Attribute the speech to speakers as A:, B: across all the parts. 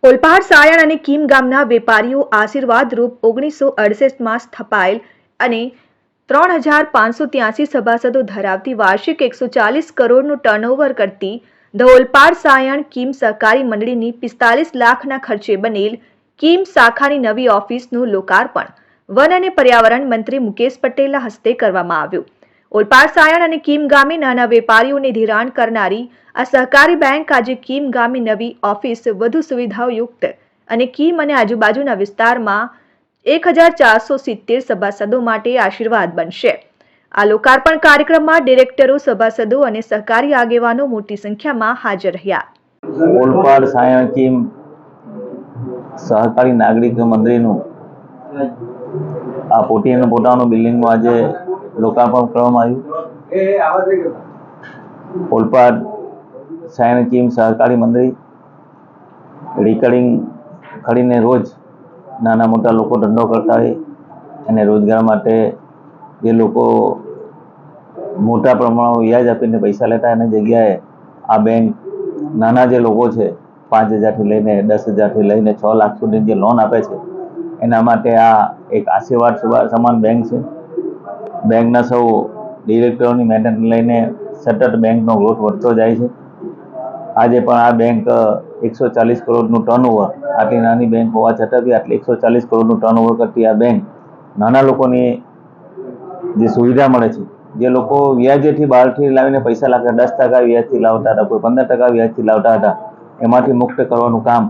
A: ઓલપાડ સાયણ અને કીમ ગામના વેપારીઓ આશીર્વાદરૂપ 1968માં સ્થપાયેલ અને 3583 સભાસદો ધરાવતી વાર્ષિક 140 કરોડનું ટર્નઓવર કરતી ધ ઓલપાડ સાયણ કીમ સહકારી મંડળીની 45 લાખના ખર્ચે બનેલ કીમ શાખાની નવી ઓફિસનું લોકાર્પણ વન અને પર્યાવરણ મંત્રી મુકેશ પટેલના હસ્તે કરવામાં આવ્યું. ઓલપાડ સાયણ અને કીમ ગામે નાના વેપારીઓને ધિરાણ કરનારી આ સહકારી બેંક આજે કીમ ગામે નવી ઓફિસ વધુ સુવિધાયુક્ત અને કીમ અને આજુબાજુના વિસ્તારમાં 1470 સભાસદો માટે આશીર્વાદ બનશે. આ લોકાર્પણ કાર્યક્રમમાં ડિરેક્ટરો, સભાસદો અને સહકારી આગેવાનો મોટી સંખ્યામાં હાજર રહ્યા.
B: ઓલપાડ સાયણ કીમ સહકારી નાગરિક મંડળીનું આ પોતાનું બિલ્ડિંગનું આજે લોકાર્પણ કરવામાં આવ્યું. ઓલપાડ સાયણ કીમ સહકારી મંડળી રિકરિંગ ખડીને રોજ નાના મોટા લોકો ધંધો કરતા હોય અને રોજગાર માટે જે લોકો મોટા પ્રમાણમાં વ્યાજ આપીને પૈસા લેતા એની જગ્યાએ આ બેંક નાના જે લોકો છે 5,000થી લઈને 10,000થી લઈને 6 લાખ સુધી જે લોન આપે છે એના માટે આ એક આશીર્વાદ સમાન બેંક છે. બેંકના સૌ ડિરેક્ટરોની મહેનત લઈને સતત બેંકનો ગ્રોથ વધતો જાય છે. આજે પણ આ બેંક 140 કરોડનું ટર્નઓવર, આટલી નાની બેંક હોવા છતાં બી આટલી 140 કરોડનું ટર્નઓવર કરતી આ બેંક નાના લોકોની જે સુવિધા મળે છે, જે લોકો વ્યાજેથી બહારથી લાવીને પૈસા લાવતા 10% વ્યાજથી લાવતા હતા, કોઈ 15% વ્યાજથી લાવતા હતા, એમાંથી મુક્ત કરવાનું કામ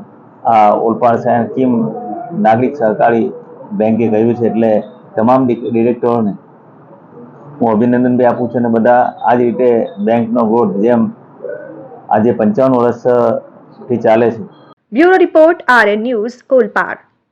B: આ ઓલપાડ સાયણ કીમ નાગરિક સહકારી બેંકે કર્યું છે. એટલે તમામ ડિરેક્ટરોને હું અભિનંદન બી આપું છું અને બધા આ જ રીતે બેંકનો ગ્રોથ જેમ આજે 55 વર્ષથી ચાલે છે.
A: Bureau report, RN news, Olpad.